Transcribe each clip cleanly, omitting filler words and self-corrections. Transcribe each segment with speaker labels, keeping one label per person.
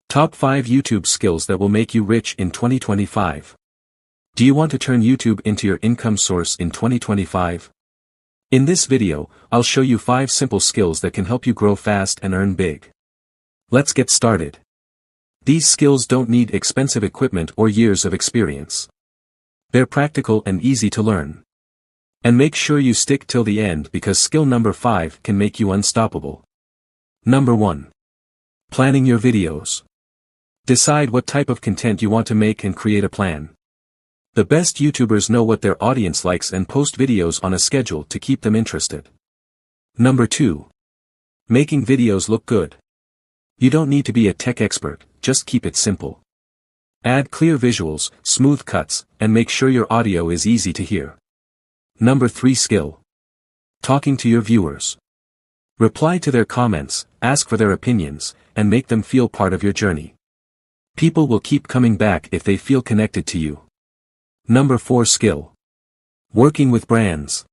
Speaker 1: Top 5 YouTube skills that will make you rich in 2025. Do you want to turn YouTube into your income source in 2025? In this video, I'll show you 5 simple skills that can help you grow fast and earn big. Let's get started. These skills don't need expensive equipment or years of experience. They're practical and easy to learn. And make sure you stick till the end because skill number 5 can make you unstoppable. Number 1. Planning your videos. Decide what type of content you want to make and create a plan. The best YouTubers know what their audience likes and post videos on a schedule to keep them interested. Number 2. Making videos look good. You don't need to be a tech expert, just keep it simple. Add clear visuals, smooth cuts, and make sure your audio is easy to hear. Number 3 skill. Talking to your viewers. Reply to their comments, ask for their opinions, and make them feel part of your journey. People will keep coming back if they feel connected to you. Number 4 skill. Working with brands.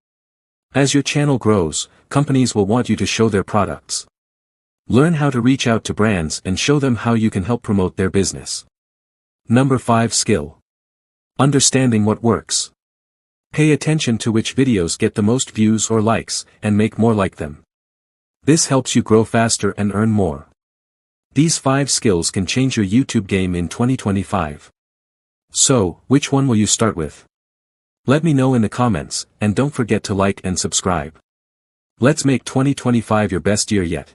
Speaker 1: As your channel grows, companies will want you to show their products. Learn how to reach out to brands and show them how you can help promote their business. Number 5 skill. Understanding what works. Pay attention to which videos get the most views or likes, and make more like them. This helps you grow faster and earn more. These 5 skills can change your YouTube game in 2025. So, which one will you start with? Let me know in the comments, and don't forget to like and subscribe. Let's make 2025 your best year yet.